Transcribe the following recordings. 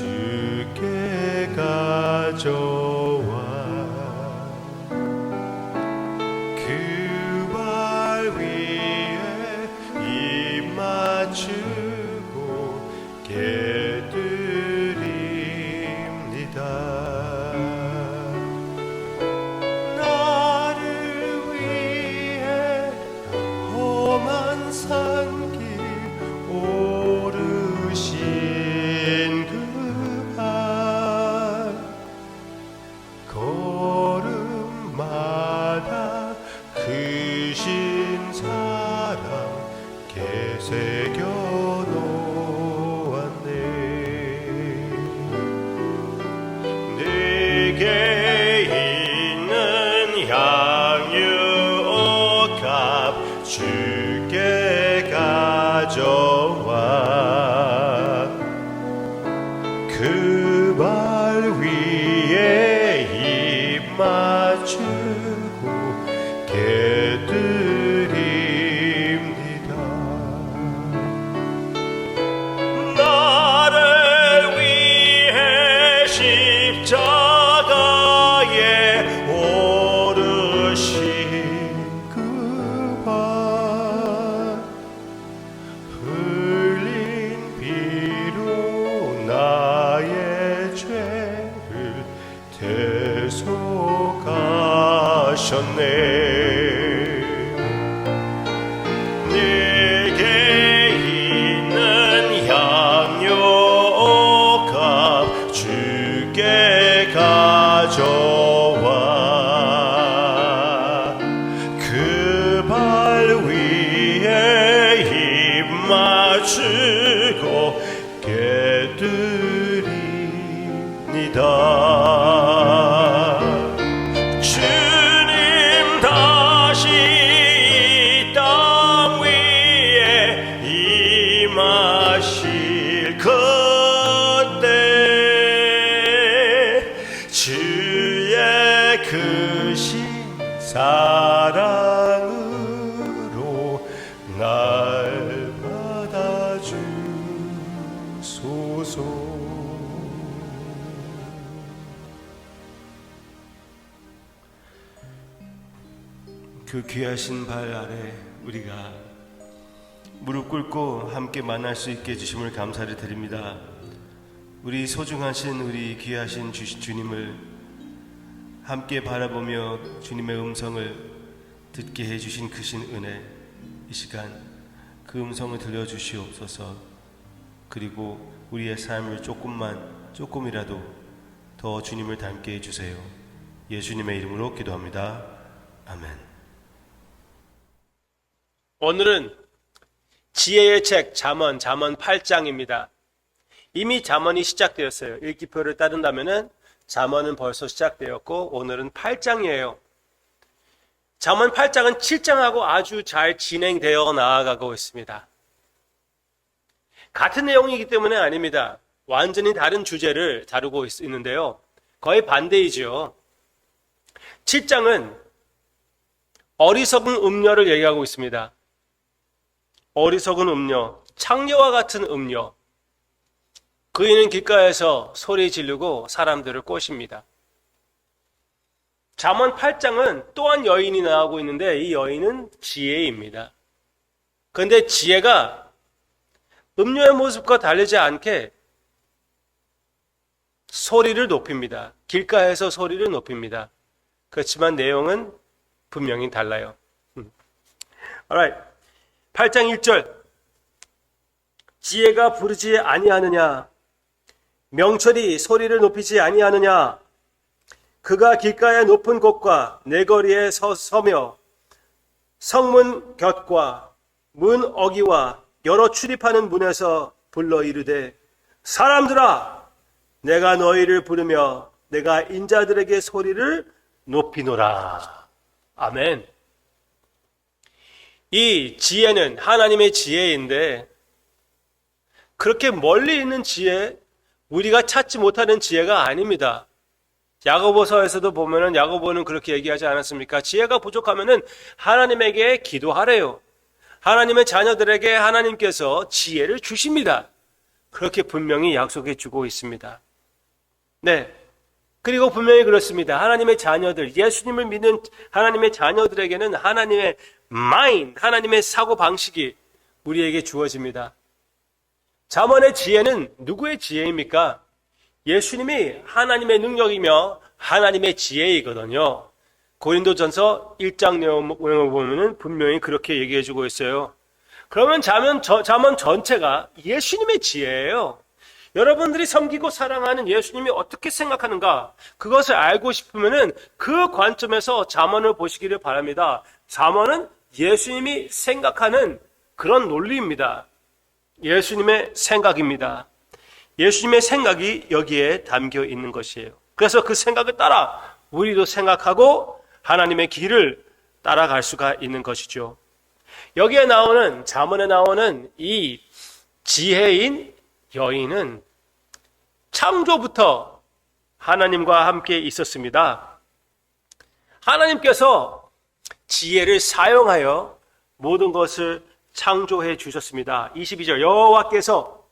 주께 가져와 그 발 위에 입 맞추고 깨드립니다. 나를 위해 험한 산길 오르신 그 발 걸음마다 크신 사랑 새겨 놓았네. 내게 있는 향유옥합 주께 가져와 그 발 위에 입 맞추고 깨드립니다. 나를 위해 십자가에 오르신 그 발 흘린 피로 나의 죄를 대속하셨네. 내게 있는 향유옥합 주께 가져와 그 발 위에 입 맞추고 깨드립니다. 주님 다시 이 땅 위에 임하실 그때 주의 크신 사랑으로 날 받아주소서. 그 귀하신 발 아래 우리가 무릎 꿇고 함께 만날 수 있게 해주심을 감사를 드립니다. 우리 소중하신 우리 귀하신 주님을 함께 바라보며 주님의 음성을 듣게 해주신 크신 은혜, 이 시간 그 음성을 들려주시옵소서. 그리고 우리의 삶을 조금이라도 더 주님을 닮게 해주세요. 예수님의 이름으로 기도합니다. 아멘. 오늘은 지혜의 책 잠언 8장입니다. 이미 잠언이 시작되었어요. 읽기표를 따른다면은 잠언은 벌써 시작되었고 오늘은 8장이에요. 잠언 8장은 7장하고 아주 잘 진행되어 나아가고 있습니다. 같은 내용이기 때문에 아닙니다. 완전히 다른 주제를 다루고 있는데요. 거의 반대이죠. 7장은 어리석은 음녀를 얘기하고 있습니다. 어리석은 음녀, 창녀와 같은 음녀. 그이는 길가에서 소리 지르고 사람들을 꼬십니다. 잠언 8장은 또한 여인이 나오고 있는데 이 여인은 지혜입니다. 그런데 지혜가 음녀의 모습과 다르지 않게 소리를 높입니다. 길가에서 소리를 높입니다. 그렇지만 내용은 분명히 달라요. Alright. 8장 1절. 지혜가 부르지 아니하느냐? 명철이 소리를 높이지 아니하느냐? 그가 길가의 높은 곳과 내거리에 서며 성문 곁과 문 어기와 여러 출입하는 문에서 불러 이르되 사람들아 내가 너희를 부르며 내가 인자들에게 소리를 높이노라. 아멘. 이 지혜는 하나님의 지혜인데 그렇게 멀리 있는 지혜, 우리가 찾지 못하는 지혜가 아닙니다. 야고보서에서도 보면은 야고보는 그렇게 얘기하지 않았습니까? 지혜가 부족하면은 하나님에게 기도하래요. 하나님의 자녀들에게 하나님께서 지혜를 주십니다. 그렇게 분명히 약속해 주고 있습니다. 네. 그리고 분명히 그렇습니다. 하나님의 자녀들, 예수님을 믿는 하나님의 자녀들에게는 하나님의 마인드, 하나님의 사고방식이 우리에게 주어집니다. 잠언의 지혜는 누구의 지혜입니까? 예수님이 하나님의 능력이며 하나님의 지혜이거든요. 고린도전서 1장 내용을 보면 분명히 그렇게 얘기해 주고 있어요. 그러면 잠언 전체가 예수님의 지혜예요. 여러분들이 섬기고 사랑하는 예수님이 어떻게 생각하는가, 그것을 알고 싶으면 그 관점에서 잠언을 보시기를 바랍니다. 잠언은 예수님이 생각하는 그런 논리입니다. 예수님의 생각입니다. 예수님의 생각이 여기에 담겨 있는 것이에요. 그래서 그 생각을 따라 우리도 생각하고 하나님의 길을 따라갈 수가 있는 것이죠. 여기에 나오는, 잠언에 나오는 이 지혜인 여인은 창조부터 하나님과 함께 있었습니다. 하나님께서 지혜를 사용하여 모든 것을 창조해 주셨습니다. 22절, 여호와께서,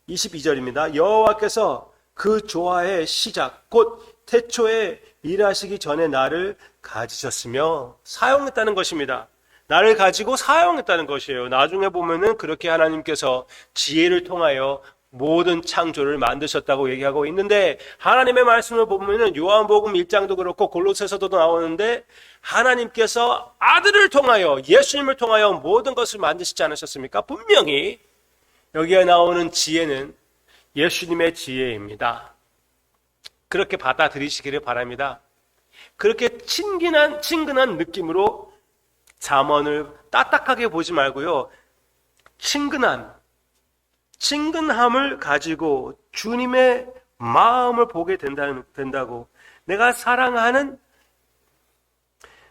22절입니다. 여호와께서 그 조화의 시작, 곧 태초에 일하시기 전에 나를 가지셨으며, 사용했다는 것입니다. 나를 가지고 사용했다는 것이에요. 나중에 보면은 그렇게 하나님께서 지혜를 통하여 모든 창조를 만드셨다고 얘기하고 있는데, 하나님의 말씀을 보면은 요한복음 1장도 그렇고 골로새서도 나오는데, 하나님께서 아들을 통하여, 예수님을 통하여 모든 것을 만드시지 않으셨습니까? 분명히 여기에 나오는 지혜는 예수님의 지혜입니다. 그렇게 받아들이시기를 바랍니다. 그렇게 친근한 느낌으로 잠언을 따딱하게 보지 말고요, 친근함을 가지고 주님의 마음을 보게 된다고. 내가 사랑하는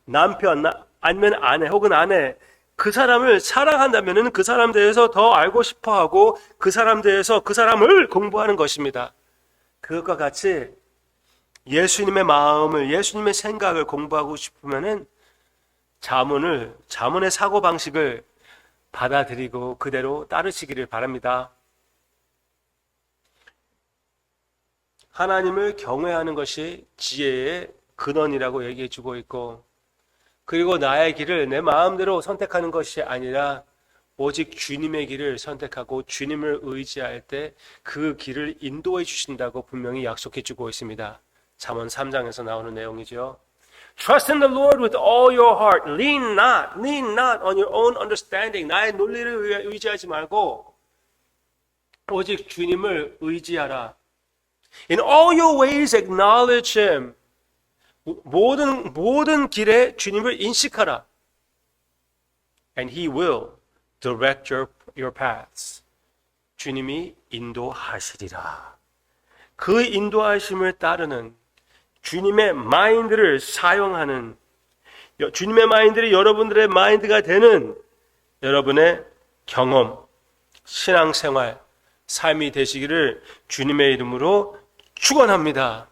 남편, 아니면 아내 혹은 아내, 그 사람을 사랑한다면 그 사람 대해서 더 알고 싶어하고 그 사람 대해서 그 사람을 공부하는 것입니다. 그것과 같이 예수님의 마음을, 예수님의 생각을 공부하고 싶으면 잠언의 사고방식을 받아들이고 그대로 따르시기를 바랍니다. 하나님을 경외하는 것이 지혜의 근원이라고 얘기해 주고 있고, 그리고 나의 길을 내 마음대로 선택하는 것이 아니라 오직 주님의 길을 선택하고 주님을 의지할 때 그 길을 인도해 주신다고 분명히 약속해 주고 있습니다. 잠언 3장에서 나오는 내용이죠. Trust in the Lord with all your heart. Lean not on your own understanding. 나의 논리를 의지하지 말고 오직 주님을 의지하라. In all your ways acknowledge Him. 모든 길에 주님을 인식하라. And He will direct your paths. 주님이 인도하시리라. 그 인도하심을 따르는 주님의 마인드를 사용하는, 주님의 마인드를 여러분들의 마인드가 되는 여러분의 경험, 신앙생활, 삶이 되시기를 주님의 이름으로 축원합니다.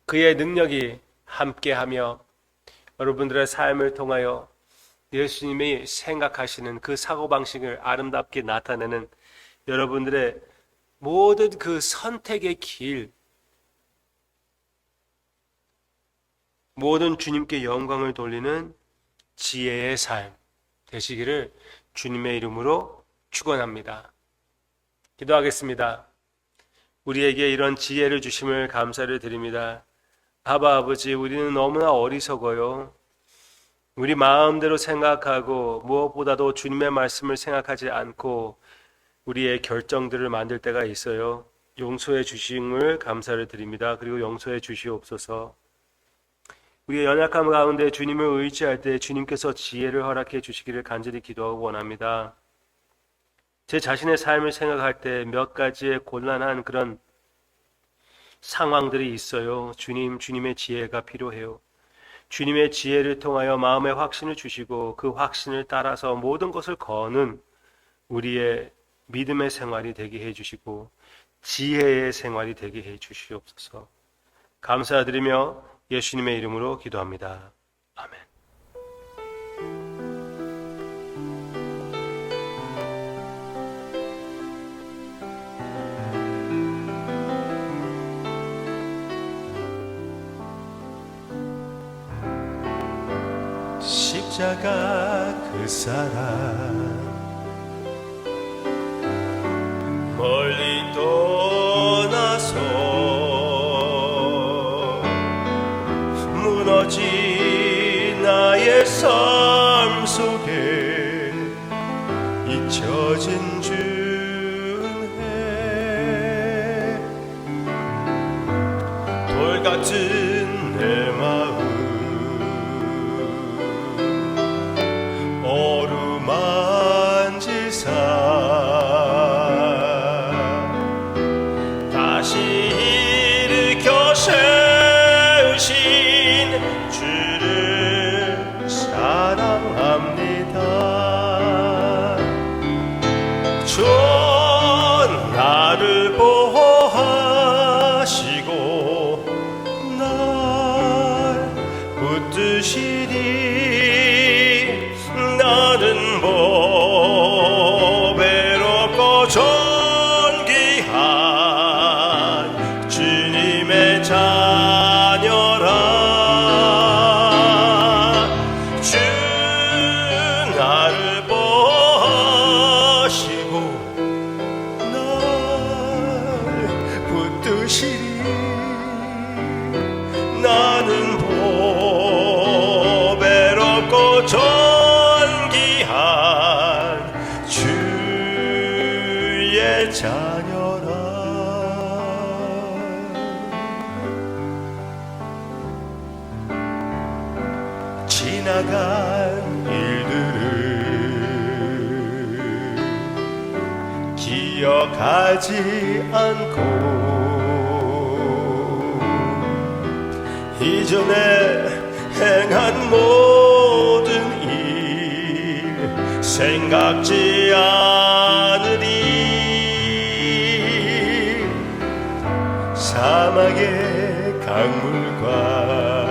그의 능력이 함께하며 여러분들의 삶을 통하여 예수님이 생각하시는 그 사고방식을 아름답게 나타내는 여러분들의 모든 그 선택의 길, 모든 주님께 영광을 돌리는 지혜의 삶 되시기를 주님의 이름으로 축원합니다. 기도하겠습니다. 우리에게 이런 지혜를 주심을 감사를 드립니다. 아버지, 우리는 너무나 어리석어요. 우리 마음대로 생각하고 무엇보다도 주님의 말씀을 생각하지 않고 우리의 결정들을 만들 때가 있어요. 용서해 주심을 감사를 드립니다. 그리고 용서해 주시옵소서. 우리의 연약함 가운데 주님을 의지할 때 주님께서 지혜를 허락해 주시기를 간절히 기도하고 원합니다. 제 자신의 삶을 생각할 때 몇 가지의 곤란한 그런 상황들이 있어요. 주님의 지혜가 필요해요. 주님의 지혜를 통하여 마음의 확신을 주시고 그 확신을 따라서 모든 것을 거는 우리의 믿음의 생활이 되게 해주시고 지혜의 생활이 되게 해주시옵소서. 감사드리며 예수님의 이름으로 기도합니다. 아멘. 십자가 그 사랑 멀리 떠나서 무너진 나의 삶 속에 잊혀진 준해 돌같은 내 마음 어루만지사 다시 일으켜 세우신 주를 사랑합니다. 주 나를 보호하시고 날 붙드시니 나는 보배롭고 존귀한 주님의 자녀라. 주 나를 보시고 날 붙드시니 나는 보배롭고 존귀한 주의 자녀라. 지나간 일들을 기억하지 않고 이전에 행한 모든 일 생각지 않으리. 사막의 강물과